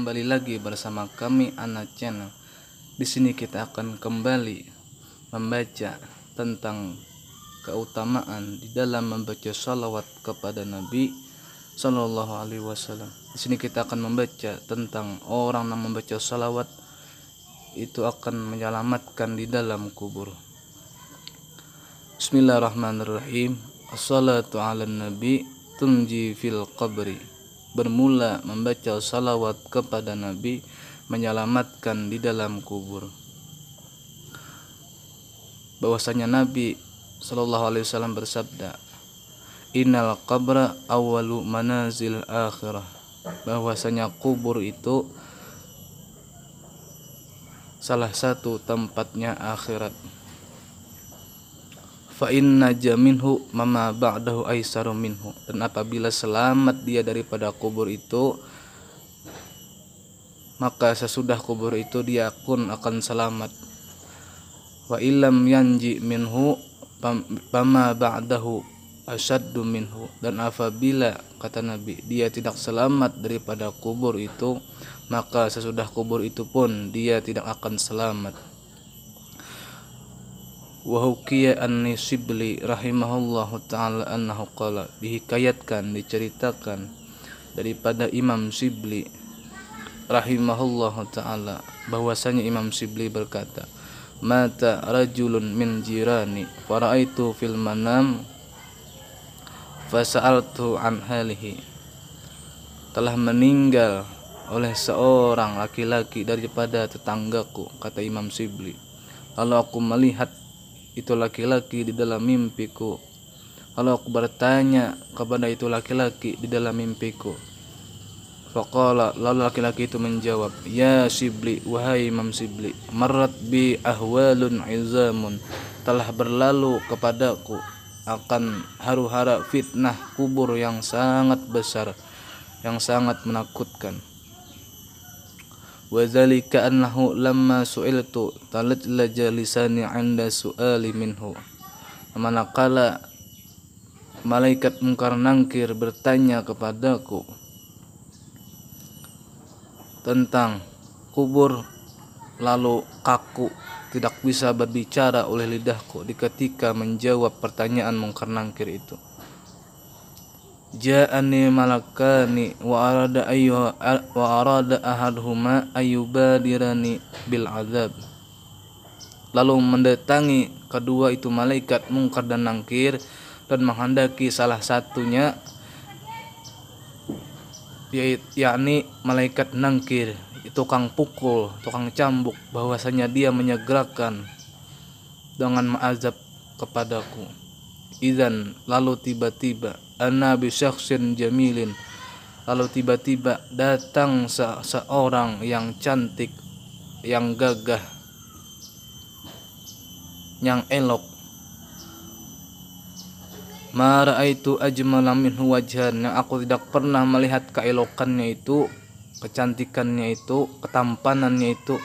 kembali lagi bersama kami Ana Channel. Di sini kita akan kembali membaca tentang keutamaan di dalam membaca salawat kepada Nabi Sallallahu Alaihi Wasallam. Di sini kita akan membaca tentang orang yang membaca salawat itu akan menyelamatkan di dalam kubur. Bismillahirrahmanirrahim. Assalatu ala nabi tunji fil qabri. Bermula membaca salawat kepada Nabi menyelamatkan di dalam kubur. Bahwasanya Nabi Sallallahu Alaihi Wasallam bersabda, Innal qabra awalu manazil akhirah. Bahwasanya kubur itu salah satu tempatnya akhirat. Fa inna jaminhu mama ba'dahu aisaru minhu. Dan apabila selamat dia daripada kubur itu, maka sesudah kubur itu dia pun akan selamat. Wa illam yanji minhu mama ba'dahu asyaddu minhu. Dan apabila, kata Nabi, dia tidak selamat daripada kubur itu, maka sesudah kubur itu pun dia tidak akan selamat. Wa hukiya anni Shibli rahimahullahu ta'ala annahu qala. Dihikayatkan, diceritakan daripada Imam Shibli rahimahullahu ta'ala bahwasanya Imam Shibli berkata, Mata rajulun min jirani faraitu fil manam fasa'altu an halihi. Telah meninggal oleh seorang laki-laki daripada tetanggaku, kata Imam Shibli. Lalu aku melihat itu laki-laki di dalam mimpiku. Lalu aku bertanya kepada itu laki-laki di dalam mimpiku. Faqala, lalu laki-laki itu menjawab, Ya Shibli, wahai Imam Shibli, marrat bi ahwalun izamun. Telah berlalu kepadaku akan haru-hara fitnah kubur yang sangat besar, yang sangat menakutkan. Wa dzalika annahu lamma su'iltu talajlaja lisani 'inda su'ali minhu. Manakala malaikat mungkar nangkir bertanya kepadaku tentang kubur, lalu kaku tidak bisa berbicara oleh lidahku di ketika menjawab pertanyaan mungkar nangkir itu. Ja'ani malakani wa arada ahaduhuma ayyubadirani bil azab. Lalu mendatangi kedua itu malaikat mungkar dan nangkir dan menghendaki salah satunya, yakni malaikat nangkir, tukang pukul, tukang cambuk, bahwasanya dia menyegerakan dengan mengazab kepadaku. Idzan, lalu tiba-tiba ana bi syakhsin jamilin, lalu tiba-tiba datang seorang yang cantik, yang gagah, yang elok. Ma raaitu ajmala minhu wajhan, yang aku tidak pernah melihat keelokannya itu, kecantikannya itu, ketampanannya itu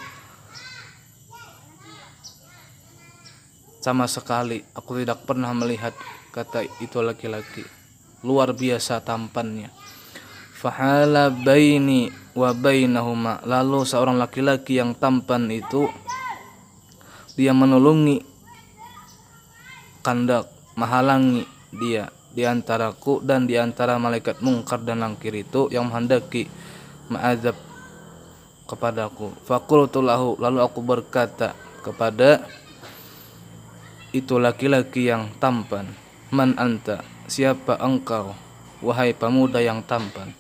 sama sekali aku tidak pernah melihat, kata itu laki-laki. Luar biasa tampannya. Fahala baini wa bainahuma. Lalu seorang laki-laki yang tampan itu, dia menolongi, kandak, menghalangi dia di antaraku dan di antara malaikat mungkar dan nangkir itu yang menghendaki mengazab kepadaku. Faqultu lahu, lalu aku berkata kepada itu laki-laki yang tampan, Man anta, siapa engkau, wahai pemuda yang tampan?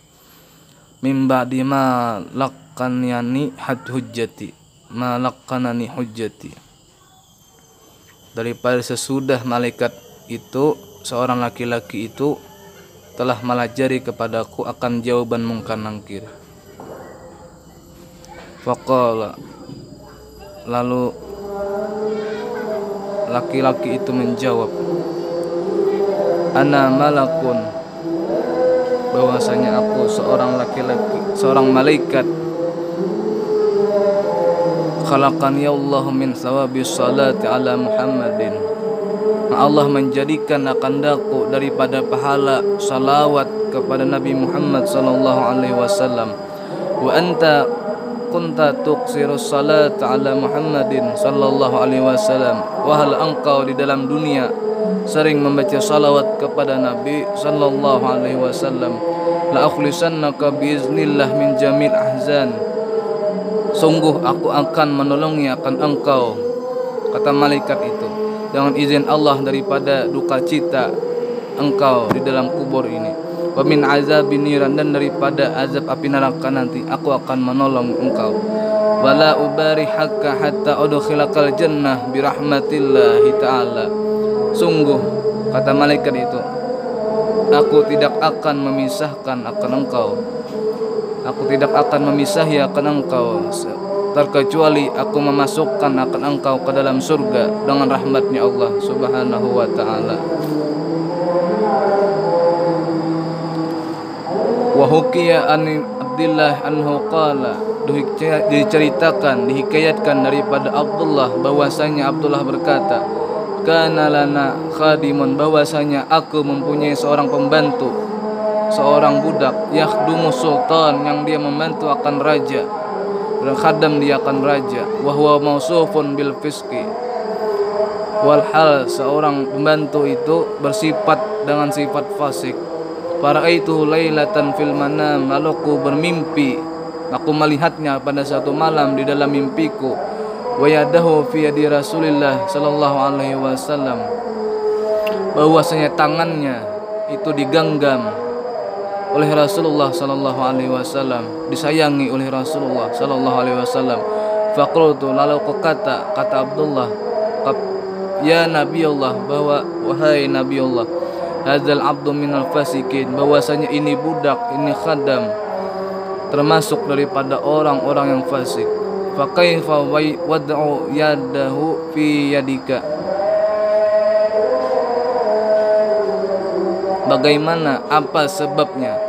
Mimba di ma laqqanani hujjati, ma laqqanani hujjati. Daripada sesudah malaikat itu, seorang laki-laki itu telah melajari kepadaku akan jawaban mungkar nangkir. Faqala, lalu laki-laki itu menjawab, Ana malakun, bahwasanya aku seorang laki-laki, seorang malaikat. Khalaqani Allah min thawabis salati ala Muhammadin. Allah menjadikan akandaku daripada pahala salawat kepada Nabi Muhammad sallallahu alaihi wasallam. wa anta kunta tuqsirus salat ala Muhammadin sallallahu alaihi wasallam, wahal engkau di dalam dunia sering membaca salawat kepada Nabi sallallahu alaihi wasallam, la akhlisannaka biiznillah min jamil ahzan, sungguh aku akan menolongnya akan engkau, kata malaikat itu, dengan izin Allah daripada duka cita engkau di dalam kubur ini. Wa min azabin niran, dan daripada azab api neraka nanti aku akan menolong engkau. Wala ubari hakka hatta udkhilakal jannah birahmatillahi ta'ala, sungguh kata malaikat itu, aku tidak akan memisahkan akan engkau, aku tidak akan memisahi akan engkau terkecuali aku memasukkan akan engkau ke dalam surga dengan rahmatnya Allah subhanahu wa ta'ala. Wa hukiya an Abdullah anhu qala, diceritakan, dihikayatkan daripada Abdullah bahwasanya Abdullah berkata, kana lana khadimun, bahwasanya aku mempunyai seorang pembantu, seorang budak, yakhdumu sultan, yang dia membantu akan raja, dan khadam dia akan raja, wa huwa mausufun bil fisqi, walhal seorang pembantu itu bersifat dengan sifat fasik. Faraitu lailatan fil manam, lalu aku bermimpi, aku melihatnya pada satu malam di dalam mimpiku. Wa yadahu fi yadi Rasulillah sallallahu alaihi wasallam, bahwasanya tangannya itu digenggam oleh Rasulullah sallallahu alaihi wasallam, disayangi oleh Rasulullah sallallahu alaihi wasallam. Faqultu, lalu aku kata Abdullah, ya Nabi Allah, bahwa wahai Nabi Allah, hadzal abdu minal fasikin, bahwasanya ini budak, ini khadam termasuk daripada orang-orang yang fasik. Fa kaifa wad'u yadahu fi yadika, bagaimana, apa sebabnya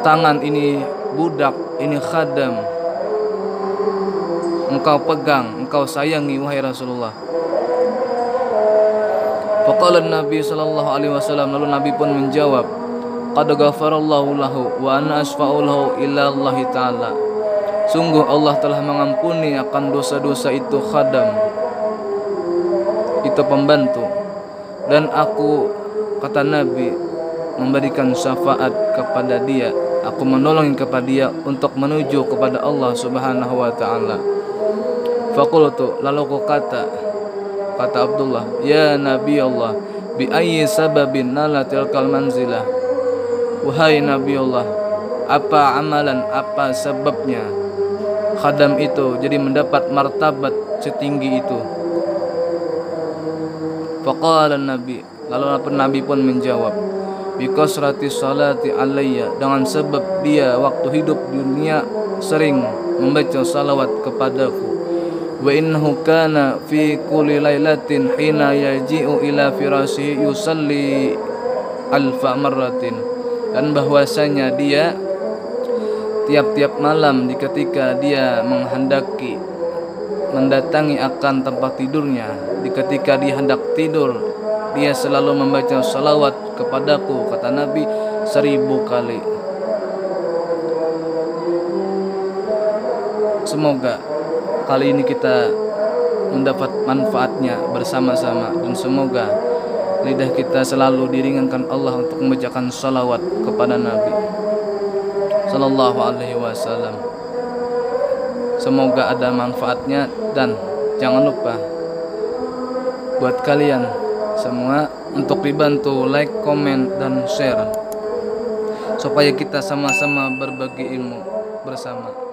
tangan ini budak, ini khadam engkau pegang, engkau sayangi wahai Rasulullah. Faqala Nabi sallallahu alaihi wasallam, lalu Nabi pun menjawab, qad ghafarallahu lahu wa ana asfa'u lahu ila Allah ta'ala, sungguh Allah telah mengampuni akan dosa-dosa itu khadam, itu pembantu, dan aku, kata Nabi, memberikan syafaat kepada dia, aku menolong kepada dia untuk menuju kepada Allah subhanahu wa ta'ala. Faqultu, lalu aku kata Abdullah, ya Nabi Allah, bi ayyi sababin nala tilkal manzilah, wahai Nabi Allah, apa amalan, apa sebabnya khadam itu jadi mendapat martabat setinggi itu. Faqala Nabi, lalu Nabi pun menjawab, bi kasrati salati alayya, dengan sebab dia waktu hidup dunia sering membaca salawat kepadaku. Wa innahu kana fi kulli lailatin hina yaji'u ila firashihi yusalli alfa marratin, dan bahwasanya dia tiap-tiap malam ketika dia mendatangi akan tempat tidurnya, ketika dia hendak tidur, dia selalu membaca salawat kepadaku, kata Nabi, 1000 kali. Semoga kali ini kita mendapat manfaatnya bersama-sama, dan semoga lidah kita selalu diringankan Allah untuk membacakan salawat kepada Nabi sallallahu alaihi wasallam. Semoga ada manfaatnya, dan jangan lupa buat kalian semua untuk dibantu like, komen, dan share supaya kita sama-sama berbagi ilmu bersama.